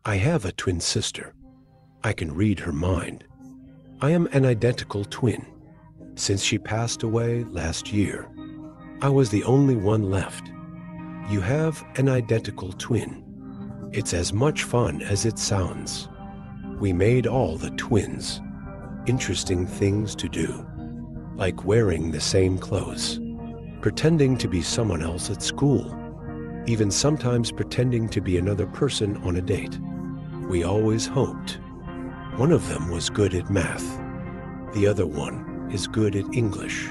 I have a twin sister. I can read her mind. I am an identical twin. Since she passed away last year, I was the only one left. You have an identical twin. It's as much fun as it sounds. We made all the twins interesting things to do, like wearing the same clothes, pretending to be someone else at school, even sometimes pretending to be another person on a date. We always hoped. One of them was good at math. The other one is good at English.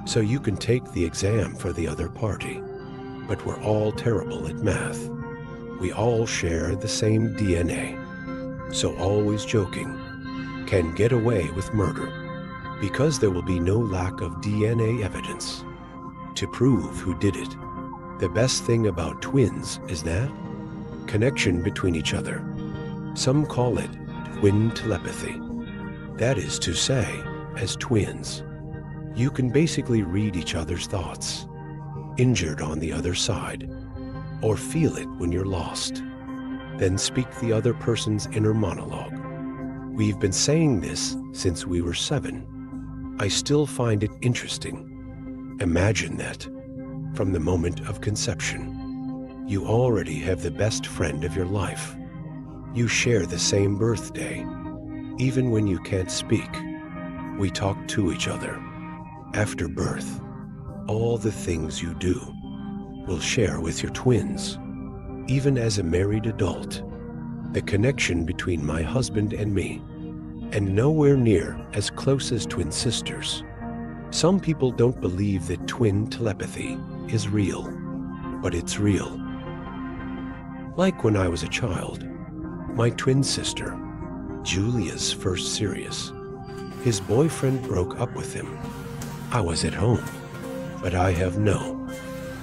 So you can take the exam for the other party. But we're all terrible at math. We all share the same DNA. So always joking, can get away with murder because there will be no lack of DNA evidence to prove who did it. The best thing about twins is that connection between each other. Some call it twin telepathy. That is to say, as twins, you can basically read each other's thoughts, injured on the other side, or feel it when you're lost, then speak the other person's inner monologue. We've been saying this since we were 7. I still find it interesting. Imagine that, from the moment of conception, you already have the best friend of your life. You share the same birthday. Even when you can't speak, we talk to each other. After birth, all the things you do will share with your twins. Even as a married adult, the connection between my husband and me, and nowhere near as close as twin sisters. Some people don't believe that twin telepathy is real, but it's real. Like when I was a child, my twin sister, Julia's first serious, his boyfriend broke up with him. I was at home, but I have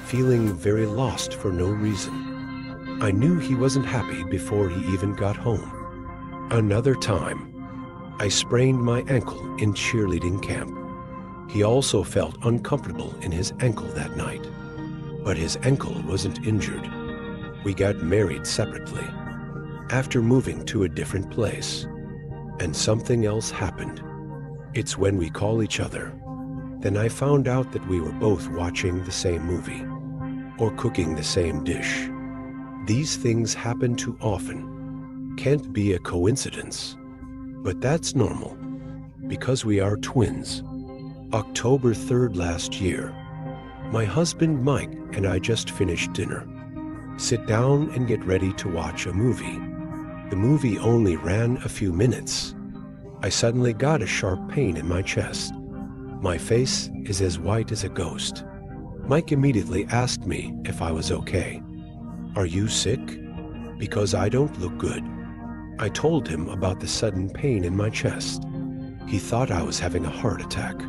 feeling very lost for no reason. I knew he wasn't happy before he even got home. Another time, I sprained my ankle in cheerleading camp. He also felt uncomfortable in his ankle that night, but his ankle wasn't injured. We got married separately after moving to a different place, and something else happened. It's when we call each other. Then I found out that we were both watching the same movie or cooking the same dish. These things happen too often. Can't be a coincidence. But that's normal, because we are twins. October 3rd last year, my husband Mike and I just finished dinner. Sit down and get ready to watch a movie. The movie only ran a few minutes. I suddenly got a sharp pain in my chest. My face is as white as a ghost. Mike immediately asked me if I was okay. "Are you sick?" "Because I don't look good." I told him about the sudden pain in my chest. He thought I was having a heart attack.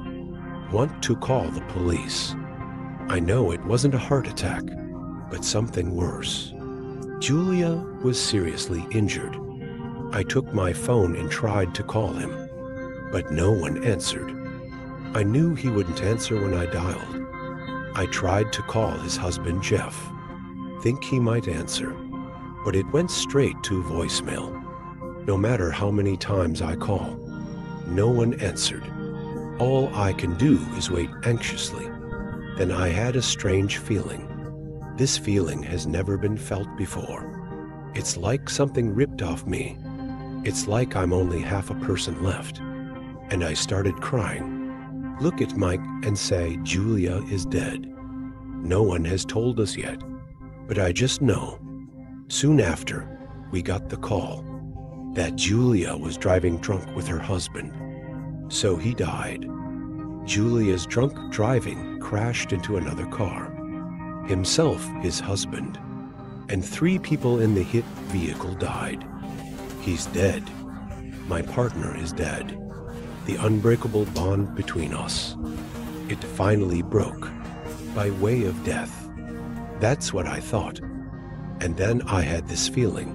Want to call the police. I know it wasn't a heart attack, but something worse. Julia was seriously injured. I took my phone and tried to call him, but no one answered. I knew he wouldn't answer when I dialed. I tried to call his husband Jeff, think he might answer, but it went straight to voicemail. No matter how many times I call, no one answered. All I can do is wait anxiously. Then I had a strange feeling. This feeling has never been felt before. It's like something ripped off me. It's like I'm only half a person left. And I started crying. Look at Mike and say Julia is dead. No one has told us yet, but I just know. Soon after, we got the call that Julia was driving drunk with her husband. So he died. Julia's drunk driving crashed into another car. Himself, his husband, and 3 people in the hit vehicle died. He's dead. My partner is dead. The unbreakable bond between us. It finally broke by way of death. That's what I thought. And then I had this feeling.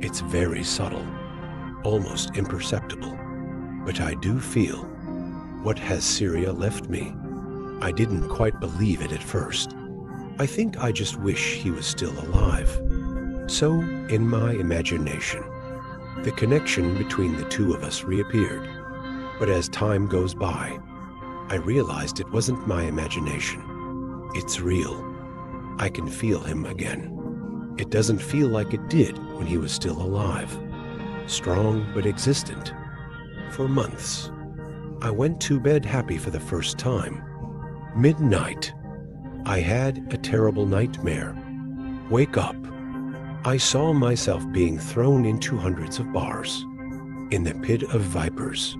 It's very subtle, almost imperceptible, but I do feel. What has Syria left me? I didn't quite believe it at first. I think I just wish he was still alive. So, in my imagination, the connection between the two of us reappeared. But as time goes by, I realized it wasn't my imagination. It's real. I can feel him again. It doesn't feel like it did when he was still alive. Strong but existent. For months. I went to bed happy for the first time. Midnight. I had a terrible nightmare. Wake up. I saw myself being thrown into hundreds of bars. In the pit of vipers.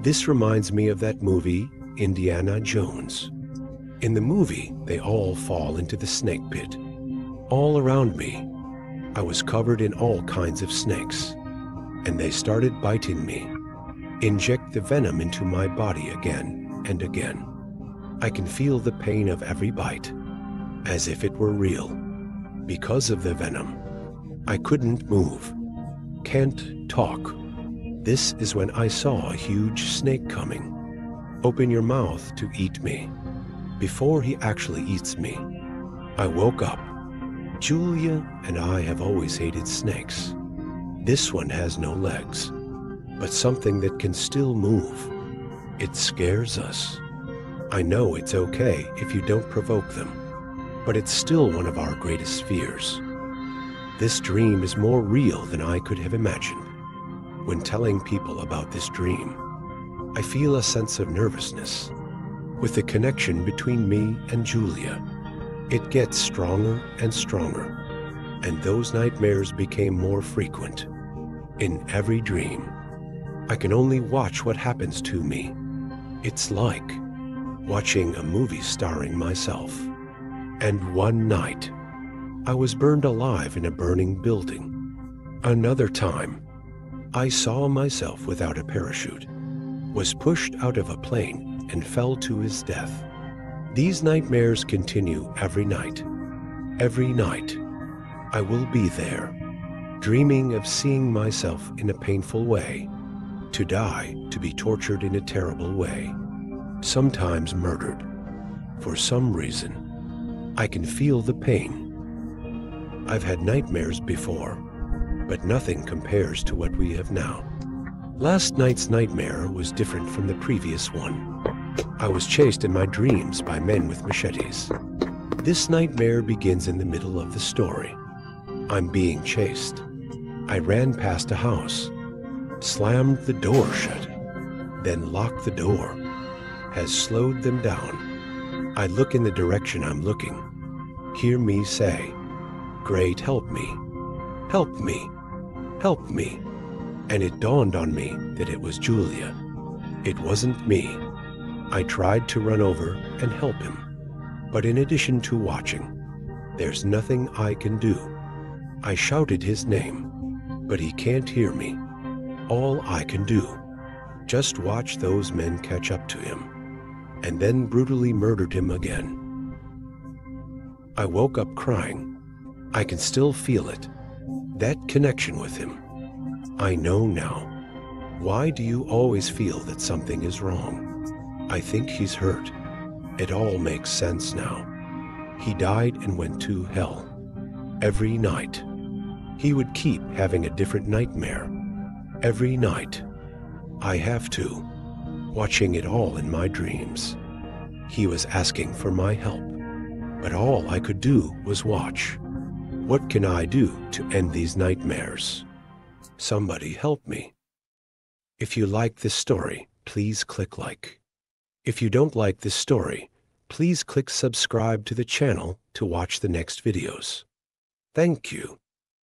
This reminds me of that movie, Indiana Jones. In the movie, they all fall into the snake pit. All around me, I was covered in all kinds of snakes, and they started biting me, inject the venom into my body again and again. I can feel the pain of every bite, as if it were real. Because of the venom, I couldn't move, can't talk. This is when I saw a huge snake coming. Open your mouth to eat me. Before he actually eats me, I woke up. Julia and I have always hated snakes. This one has no legs, but something that can still move. It scares us. I know it's okay if you don't provoke them, but it's still one of our greatest fears. This dream is more real than I could have imagined. When telling people about this dream, I feel a sense of nervousness. With the connection between me and Julia, it gets stronger and stronger, and those nightmares became more frequent. In every dream, I can only watch what happens to me. It's like watching a movie starring myself. And one night, I was burned alive in a burning building. Another time, I saw myself without a parachute, was pushed out of a plane and fell to his death. These nightmares continue every night. Every night, I will be there, dreaming of seeing myself in a painful way, to die, to be tortured in a terrible way, sometimes murdered. For some reason, I can feel the pain. I've had nightmares before, but nothing compares to what we have now. Last night's nightmare was different from the previous one. I was chased in my dreams by men with machetes. This nightmare begins in the middle of the story. I'm being chased. I ran past a house, slammed the door shut, then locked the door, has slowed them down. I look in the direction I'm looking, hear me say, "Great, help me, help me, help me." And it dawned on me that it was Julia. It wasn't me. I tried to run over and help him, but in addition to watching, there's nothing I can do. I shouted his name, but he can't hear me. All I can do, just watch those men catch up to him, and then brutally murdered him again. I woke up crying. I can still feel it, that connection with him. I know now. Why do you always feel that something is wrong? I think he's hurt. It all makes sense now. He died and went to hell. Every night. He would keep having a different nightmare. Every night. I have to. Watching it all in my dreams. He was asking for my help, but all I could do was watch. What can I do to end these nightmares? Somebody help me. If you like this story, please click like. If you don't like this story, please click subscribe to the channel to watch the next videos. Thank you.